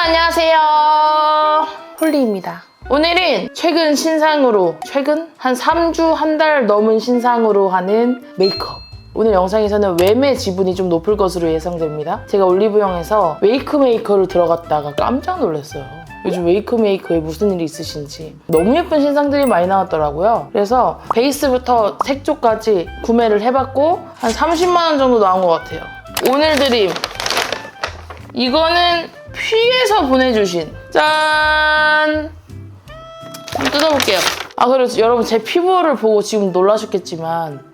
안녕하세요. 홀리입니다. 오늘은 최근 신상으로, 한 3주, 한 달 넘은 신상으로 하는 메이크업. 오늘 영상에서는 외매 지분이 좀 높을 것으로 예상됩니다. 제가 올리브영에서 웨이크메이커를 들어갔다가 깜짝 놀랐어요. 요즘 웨이크메이커에 무슨 일이 있으신지 너무 예쁜 신상들이 많이 나왔더라고요. 그래서 베이스부터 색조까지 구매를 해봤고 한 30만 원 정도 나온 것 같아요. 오늘 드림 이거는 퓨에서 보내주신 짠! 한번 뜯어볼게요. 그래서 여러분 제 피부를 보고 지금 놀라셨겠지만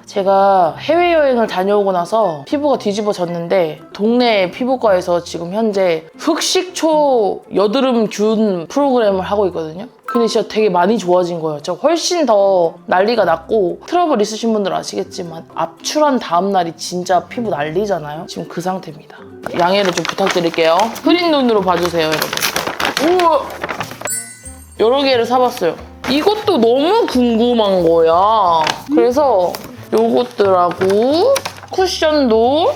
제가 해외여행을 다녀오고 나서 피부가 뒤집어졌는데 동네 피부과에서 지금 현재 흑식초 여드름균 프로그램을 하고 있거든요. 근데 진짜 되게 많이 좋아진 거예요. 진짜 훨씬 더 난리가 났고 트러블 있으신 분들 아시겠지만 압출한 다음날이 진짜 피부 난리잖아요. 지금 그 상태입니다. 양해를 좀 부탁드릴게요. 흐린 눈으로 봐주세요, 여러분. 우와! 여러 개를 사봤어요. 이것도 너무 궁금한 거야. 그래서 요것들하고 쿠션도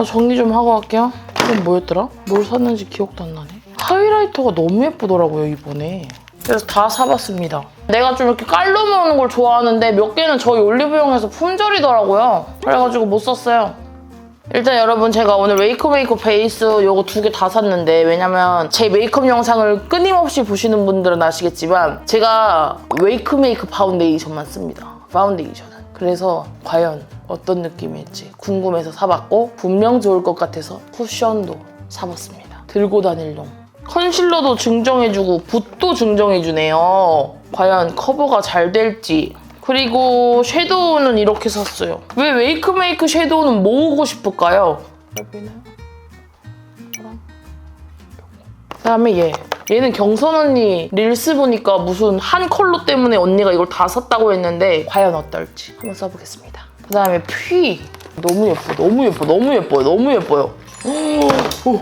정리 좀 하고 갈게요. 이건 뭐였더라? 뭘 샀는지 기억도 안 나네. 하이라이터가 너무 예쁘더라고요, 이번에. 그래서 다 사봤습니다. 내가 좀 이렇게 깔로 먹는 걸 좋아하는데 몇 개는 저희 올리브영에서 품절이더라고요. 그래가지고 못 샀어요. 일단 여러분 제가 오늘 웨이크메이커 베이스 요거 2개 다 샀는데 왜냐면 제 메이크업 영상을 끊임없이 보시는 분들은 아시겠지만 제가 웨이크메이커 파운데이션만 씁니다. 파운데이션은. 그래서 과연 어떤 느낌일지 궁금해서 사봤고 분명 좋을 것 같아서 쿠션도 사봤습니다. 들고 다닐용. 컨실러도 증정해주고 붓도 증정해주네요. 과연 커버가 잘 될지. 그리고 섀도우는 이렇게 샀어요. 왜 웨이크메이크 섀도우는 모으고 싶을까요? 잘 보이나요? 그다음에 얘는 경선 언니 릴스 보니까 무슨 한 컬러 때문에 언니가 이걸 다 샀다고 했는데 과연 어떨지 한번 써보겠습니다. 그다음에 퓨 너무 예뻐, 너무 예뻐, 너무 예뻐요, 너무 예뻐요. 오.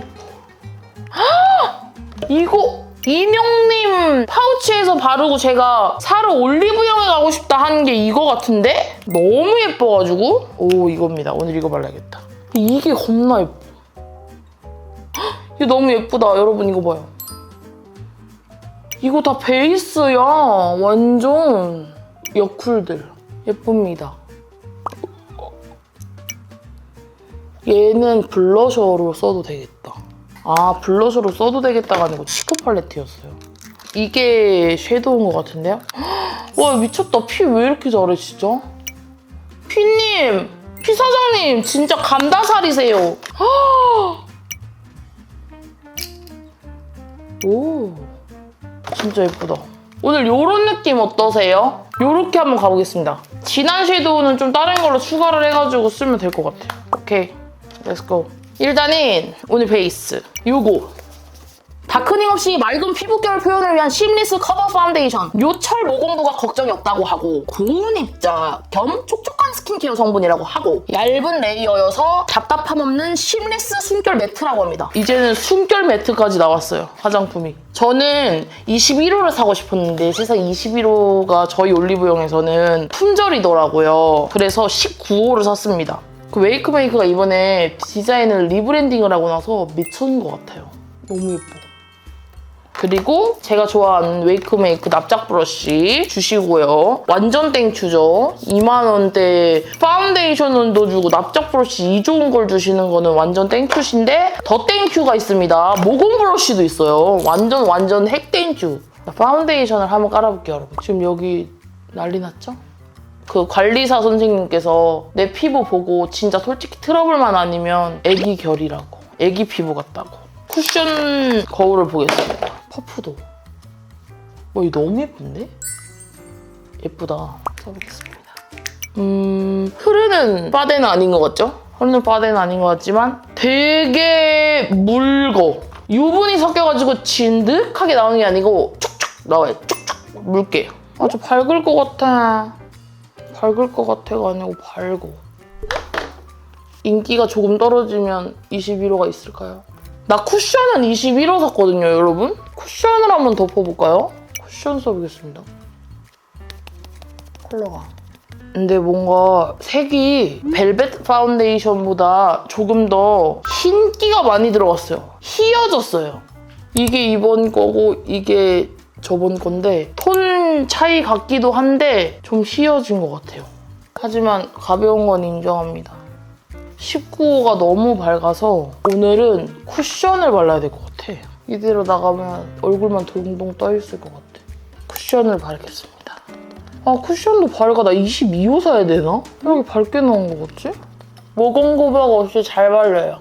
이거 이명님 파우치에서 바르고 제가 사러 올리브영에 가고 싶다 하는 게 이거 같은데? 너무 예뻐가지고 이겁니다. 오늘 이거 발라야겠다. 이게 겁나 예뻐. 이거 너무 예쁘다. 여러분 이거 봐요. 이거 다 베이스야. 완전 여쿨들. 예쁩니다. 얘는 블러셔로 써도 되겠다. 블러셔로 써도 되겠다가 아니고 치크 팔레트였어요. 이게 섀도우인 것 같은데요? 와 미쳤다. 피 왜 이렇게 잘해 진짜? 피님! 피 사장님 진짜 감다살이세요. 오 진짜 예쁘다. 오늘 이런 느낌 어떠세요? 이렇게 한번 가보겠습니다. 진한 섀도우는 좀 다른 걸로 추가를 해가지고 쓰면 될 것 같아요. 오케이, 렛츠고. 일단은 오늘 베이스 요거 다크닝 없이 맑은 피부결 표현을 위한 심리스 커버 파운데이션. 요철 모공부가 걱정이 없다고 하고 고운 입자 겸 촉촉한 스킨케어 성분이라고 하고 얇은 레이어여서 답답함 없는 심리스 숨결 매트라고 합니다. 이제는 숨결 매트까지 나왔어요, 화장품이. 저는 21호를 사고 싶었는데 세상 21호가 저희 올리브영에서는 품절이더라고요. 그래서 19호를 샀습니다. 그 웨이크메이커가 이번에 디자인을 리브랜딩을 하고 나서 미친 것 같아요. 너무 예뻐. 그리고 제가 좋아하는 웨이크메이크 납작 브러쉬 주시고요. 완전 땡큐죠. 2만 원대 파운데이션도 주고 납작 브러쉬 이 좋은 걸 주시는 거는 완전 땡큐신데 더 땡큐가 있습니다. 모공 브러쉬도 있어요. 완전 핵 땡큐. 파운데이션을 한번 깔아볼게요, 여러분. 지금 여기 난리 났죠? 그 관리사 선생님께서 내 피부 보고 진짜 솔직히 트러블만 아니면 애기 결이라고. 애기 피부 같다고. 쿠션 거울을 보겠습니다. 퍼프도. 이거 너무 예쁜데? 예쁘다. 써보겠습니다. 흐르는 바데는 아닌 것 같죠? 흐르는 바데는 아닌 것 같지만 되게 mul거. 유분이 섞여가지고 진득하게 나오는 게 아니고 촉촉 나와요. 촉촉 묽게. 아주 밝을 것 같아. 밝을 것 같아가 아니고 밝고. 인기가 조금 떨어지면 21호가 있을까요? 나 쿠션은 21호 샀거든요, 여러분. 쿠션을 한번 덮어볼까요? 쿠션 써보겠습니다. 컬러가. 근데 뭔가 색이 벨벳 파운데이션보다 조금 더 흰기가 많이 들어갔어요. 희어졌어요. 이게 이번 거고 이게 저번 건데 톤 차이 같기도 한데 좀 휘어진 것 같아요. 하지만 가벼운 건 인정합니다. 19호가 너무 밝아서 오늘은 쿠션을 발라야 될 것 같아. 이대로 나가면 얼굴만 동동 떠있을 것 같아. 쿠션을 바르겠습니다. 아, 쿠션도 밝아. 나 22호 사야 되나? 왜 이렇게 밝게 나온 것 같지? 모공 고박 없이 잘 발려요.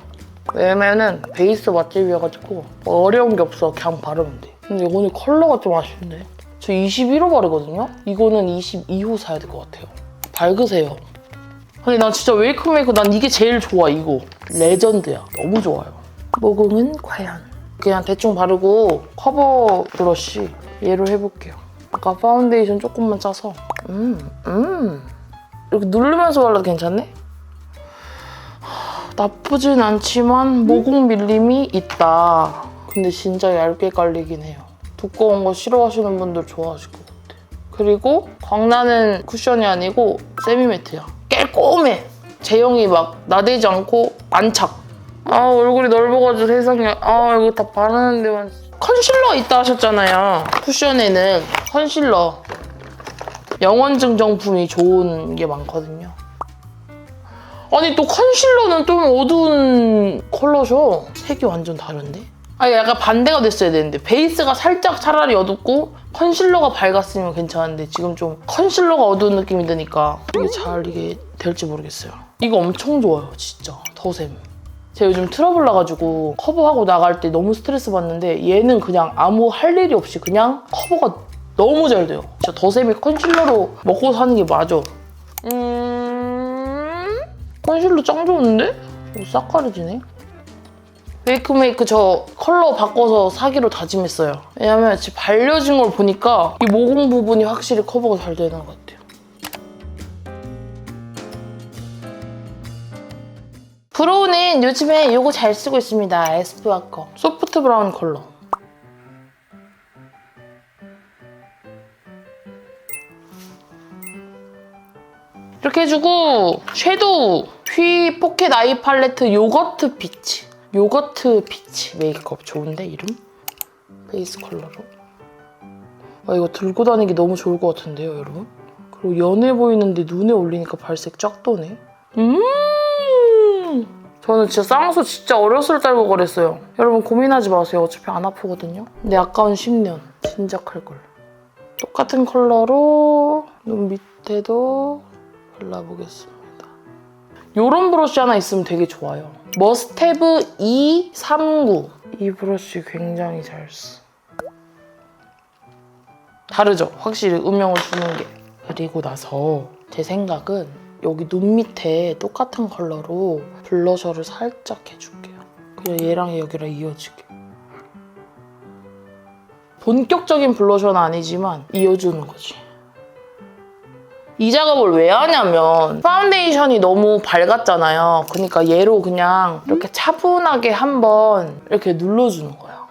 왜냐면은 베이스 맛집이어가지고 어려운 게 없어. 그냥 바르면 돼. 근데 오늘 컬러가 좀 아쉽네. 저 21호 바르거든요? 이거는 22호 사야 될 것 같아요. 밝으세요. 아니 난 진짜 웨이크메이크 난 이게 제일 좋아. 이거 레전드야. 너무 좋아요. 모공은 과연 그냥 대충 바르고 커버 브러쉬 얘로 해볼게요. 아까 파운데이션 조금만 짜서 이렇게 누르면서 발라도 괜찮네? 나쁘진 않지만 모공 밀림이 있다. 근데 진짜 얇게 깔리긴 해요. 두꺼운 거 싫어하시는 분들 좋아하실 것 같아. 그리고 광나는 쿠션이 아니고 세미매트야. 깔끔해. 제형이 막 나대지 않고 안착. 아, 얼굴이 넓어가지고 세상에. 아, 이거 다 바르는데만. 컨실러 있다 하셨잖아요. 쿠션에는 컨실러 영원 증정품이 좋은 게 많거든요. 아니 또 컨실러는 좀 어두운 컬러죠? 색이 완전 다른데? 아니 약간 반대가 됐어야 되는데 베이스가 살짝 차라리 어둡고 컨실러가 밝았으면 괜찮은데 지금 좀 컨실러가 어두운 느낌이 드니까 이게 될지 모르겠어요. 이거 엄청 좋아요, 진짜. 더샘. 제가 요즘 트러블 나가지고 커버하고 나갈 때 너무 스트레스 받는데 얘는 그냥 아무 할 일이 없이 그냥 커버가 너무 잘 돼요. 진짜 더샘이 컨실러로 먹고 사는 게 맞아. 컨실러 짱 좋은데? 싹 가려지네. 웨이크메이크 저 컬러 바꿔서 사기로 다짐했어요. 왜냐면 지금 발려진 걸 보니까 이 모공 부분이 확실히 커버가 잘 되는 것 같아요. 브로우는 요즘에 이거 잘 쓰고 있습니다. 에스쁘아 거. 소프트 브라운 컬러. 이렇게 해주고 섀도우 휘 포켓 아이 팔레트 요거트 피치. 요거트 피치 메이크업 좋은데 이름? 베이스 컬러로. 아, 이거 들고 다니기 너무 좋을 것 같은데요, 여러분? 그리고 연해 보이는데 눈에 올리니까 발색 쫙 도네. 저는 진짜 쌍수 진짜 어렸을 때 알고 그랬어요. 여러분 고민하지 마세요. 어차피 안 아프거든요. 근데 아까운 10년. 진작 할걸. 똑같은 컬러로 눈 밑에도 발라보겠습니다. 요런 브러쉬 하나 있으면 되게 좋아요. 머스테브 239. 이 브러쉬 굉장히 잘 써. 다르죠? 확실히 음영을 주는 게. 그리고 나서 제 생각은 여기 눈 밑에 똑같은 컬러로 블러셔를 살짝 해줄게요. 그냥 얘랑 여기랑 이어지게. 본격적인 블러셔는 아니지만 이어주는 거지. 이 작업을 왜 하냐면 파운데이션이 너무 밝았잖아요. 그러니까 얘로 그냥 이렇게 차분하게 한번 이렇게 눌러주는 거예요.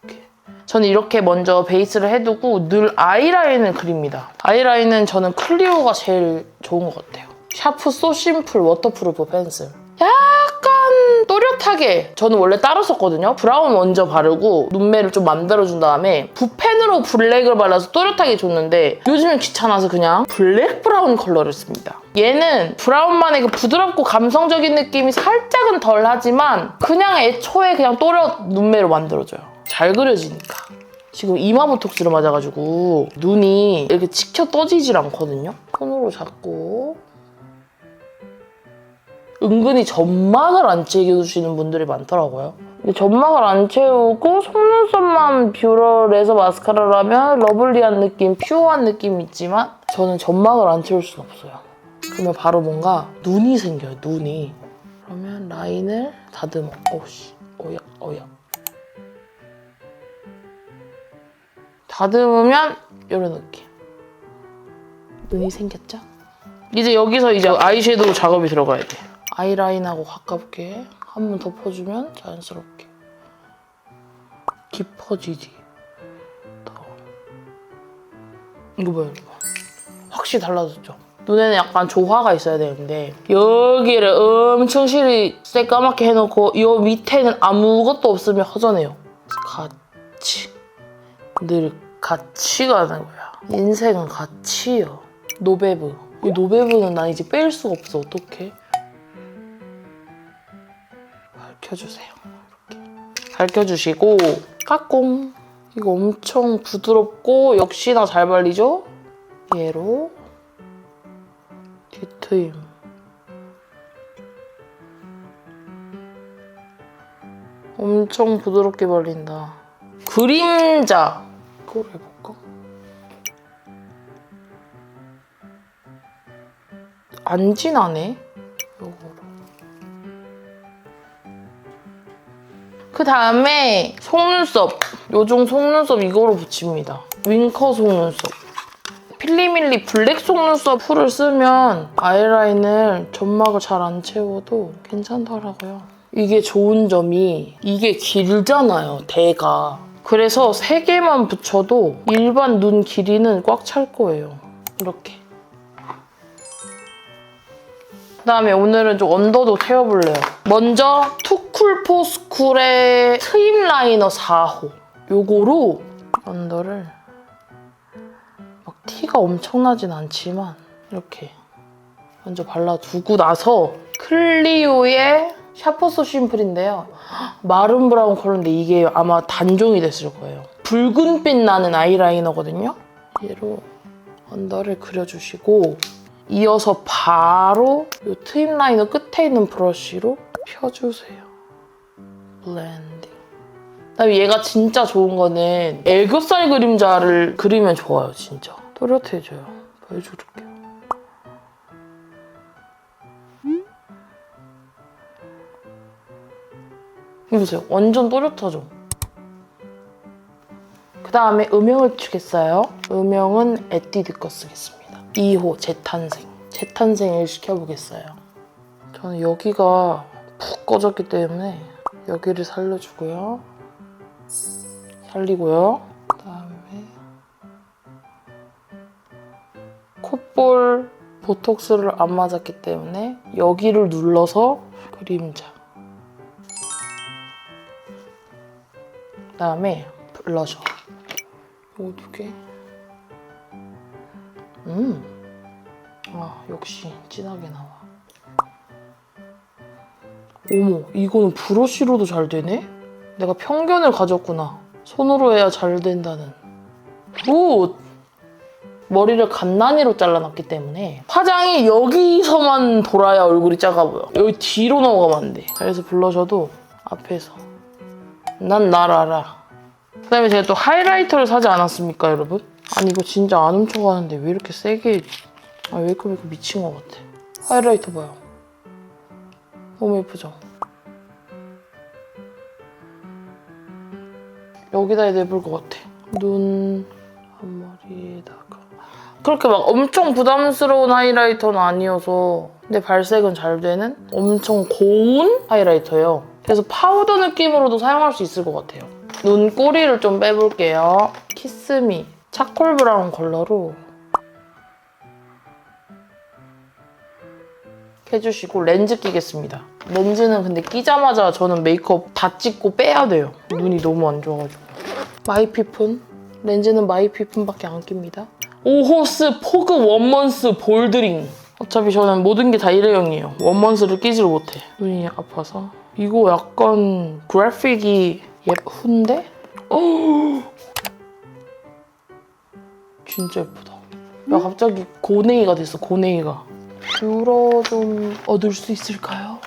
이렇게. 저는 이렇게 먼저 베이스를 해두고 늘 아이라인을 그립니다. 아이라인은 저는 클리오가 제일 좋은 것 같아요. 샤프 소 심플 워터프루프 펜슬. 약간 또렷하게 저는 원래 따로 썼거든요. 브라운 먼저 바르고 눈매를 좀 만들어준 다음에 붓펜으로 블랙을 발라서 또렷하게 줬는데 요즘엔 귀찮아서 그냥 블랙 브라운 컬러를 씁니다. 얘는 브라운만의 그 부드럽고 감성적인 느낌이 살짝은 덜하지만 그냥 애초에 그냥 또렷 눈매로 만들어줘요. 잘 그려지니까. 지금 이마 보톡스를 맞아가지고 눈이 이렇게 치켜 떠지질 않거든요. 손으로 잡고 은근히 점막을 안 채워주시는 분들이 많더라고요. 점막을 안 채우고 속눈썹만 뷰러해서 마스카라를 하면 러블리한 느낌, 퓨어한 느낌이 있지만 저는 점막을 안 채울 수는 없어요. 그러면 바로 뭔가 눈이 생겨요, 눈이. 그러면 라인을 다듬어. 오씨, 어야. 다듬으면 이런 느낌. 눈이 생겼죠? 이제 여기서 이제 아이섀도우 작업이 들어가야 돼. 아이라인하고 가깝게 한 번 덮어주면 자연스럽게 깊어지지. 더. 이거 봐요, 여러분. 확실히 달라졌죠? 눈에는 약간 조화가 있어야 되는데 여기를 엄청 실이 새까맣게 해놓고 이 밑에는 아무것도 없으면 허전해요. 같이. 늘 같이 가는 거야. 인생은 같이요. 노베브. 이 노베브는 나 이제 뺄 수가 없어. 어떡해? 밝혀주세요. 이렇게. 밝혀주시고 까꿍. 이거 엄청 부드럽고 역시나 잘 발리죠? 얘로 뒤트임. 엄청 부드럽게 발린다. 그림자. 이걸 해볼까? 안 진하네? 요거로. 그 다음에 속눈썹. 요정 속눈썹 이거로 붙입니다. 윙커 속눈썹. 필리밀리 블랙 속눈썹 풀을 쓰면 아이라인을 점막을 잘 안 채워도 괜찮더라고요. 이게 좋은 점이 이게 길잖아요, 대가. 그래서 3개만 붙여도 일반 눈 길이는 꽉 찰 거예요. 이렇게. 그다음에 오늘은 좀 언더도 채워볼래요. 먼저 투쿨포스쿨의 트임 라이너 4호. 요거로 언더를 막 티가 엄청나진 않지만 이렇게 먼저 발라두고 나서 클리오의 샤퍼소 심플인데요. 마른 브라운 컬러인데 이게 아마 단종이 됐을 거예요. 붉은빛 나는 아이라이너거든요. 얘로 언더를 그려주시고 이어서 바로 이 트임 라이너 끝에 있는 브러쉬로 펴주세요. 블렌딩. 그다음에 얘가 진짜 좋은 거는 애교살 그림자를 그리면 좋아요, 진짜. 또렷해져요. 보여줄게요. 이거 보세요. 완전 또렷하죠? 그 다음에 음영을 주겠어요. 음영은 에뛰드 거 쓰겠습니다. 2호 재탄생. 재탄생을 시켜보겠어요. 저는 여기가 푹 꺼졌기 때문에 여기를 살려주고요. 살리고요. 그 다음에 콧볼 보톡스를 안 맞았기 때문에 여기를 눌러서 그림자. 그 다음에 블러셔. 이거 2개. 아, 역시 진하게 나와. 어머, 이거는 브러쉬로도 잘 되네? 내가 편견을 가졌구나. 손으로 해야 잘 된다는. 굿! 머리를 갓난이로 잘라놨기 때문에 화장이 여기서만 돌아야 얼굴이 작아 보여. 여기 뒤로 넘어가면 안 돼. 그래서 블러셔도 앞에서. 난 날 알아. 그다음에 제가 또 하이라이터를 사지 않았습니까, 여러분? 아니 이거 진짜 안 훔쳐가는데 왜 이렇게 세게. 아, 메이크업 미친 것 같아. 하이라이터 봐요. 너무 예쁘죠? 여기다 해야 예쁠 것 같아. 눈 앞머리에다가. 그렇게 막 엄청 부담스러운 하이라이터는 아니어서 근데 발색은 잘 되는 엄청 고운 하이라이터예요. 그래서 파우더 느낌으로도 사용할 수 있을 것 같아요. 눈 꼬리를 좀 빼볼게요. 키스미 차콜 브라운 컬러로 해주시고 렌즈 끼겠습니다. 렌즈는 근데 끼자마자 저는 메이크업 다 찍고 빼야 돼요. 눈이 너무 안 좋아가지고. 마이피픈. 렌즈는 마이피픈밖에 안 낍니다. 오호스 포그 원먼스 볼드링. 어차피 저는 모든 게 다 일회용이에요. 원먼스를 끼지를 못해. 눈이 아파서. 이거 약간 그래픽이 예쁜데? 진짜 예쁘다. 야, 갑자기 고네이가 됐어, 고네이가. 뷰러 좀 얻을 수 있을까요?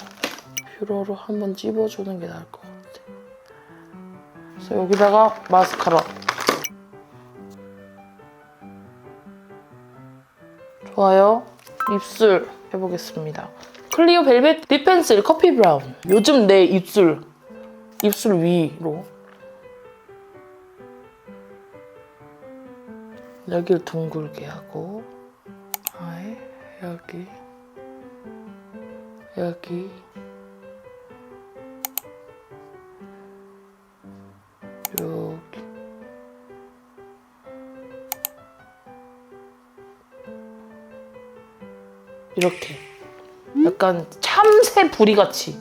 뷰러로 한번 찝어주는 게 나을 것 같아. 그래서 여기다가 마스카라. 좋아요. 입술 해보겠습니다. 클리오 벨벳 립 펜슬 커피 브라운. 요즘 내 입술 위로. 여기를 둥글게 하고 아예 여기 여기 이렇게 약간 참새 부리같이.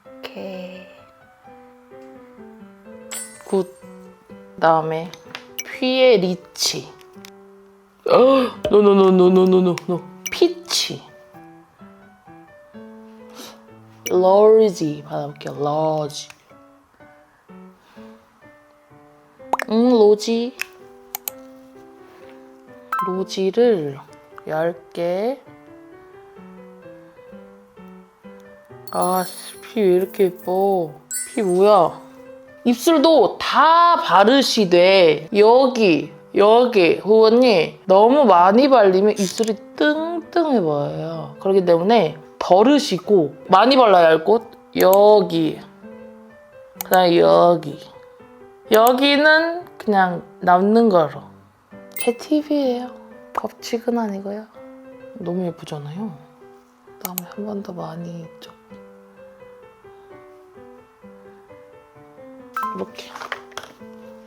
이렇게 굿. 그다음에 퓨에 리치. 노노노노노노노. 피치. 러지 받아볼게요. 러지. 로지. 로지를 10개. 아, 피 왜 이렇게 예뻐. 피 뭐야. 입술도 다 바르시되 여기 후원이 너무 많이 발리면 입술이 뚱뚱해 보여요. 그렇기 때문에 덜으시고 많이 발라야 할 곳 여기, 그다음에 여기는 그냥 남는 거로. 제 팁이에요. 법칙은 아니고요. 너무 예쁘잖아요. 그다음에 한 번 더 많이 좀 이렇게.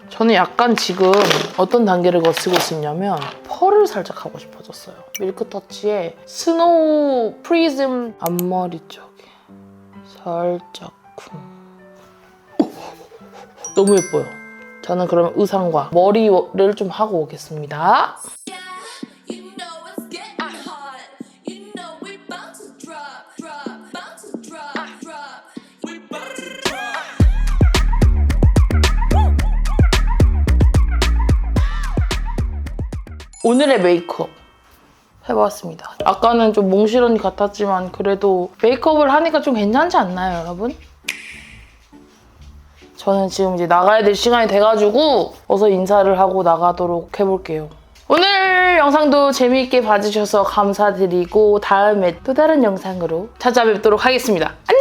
저는 약간 지금 어떤 단계를 거치고 있었냐면 펄을 살짝 하고 싶어졌어요. 밀크터치의 스노우 프리즘 앞머리 쪽에 살짝 너무 예뻐요. 저는 그러면 의상과 머리를 좀 하고 오겠습니다. 오늘의 메이크업 해봤습니다. 아까는 좀 몽실언니 같았지만 그래도 메이크업을 하니까 좀 괜찮지 않나요, 여러분? 저는 지금 이제 나가야 될 시간이 돼가지고 어서 인사를 하고 나가도록 해볼게요. 오늘 영상도 재미있게 봐주셔서 감사드리고 다음에 또 다른 영상으로 찾아뵙도록 하겠습니다. 안녕!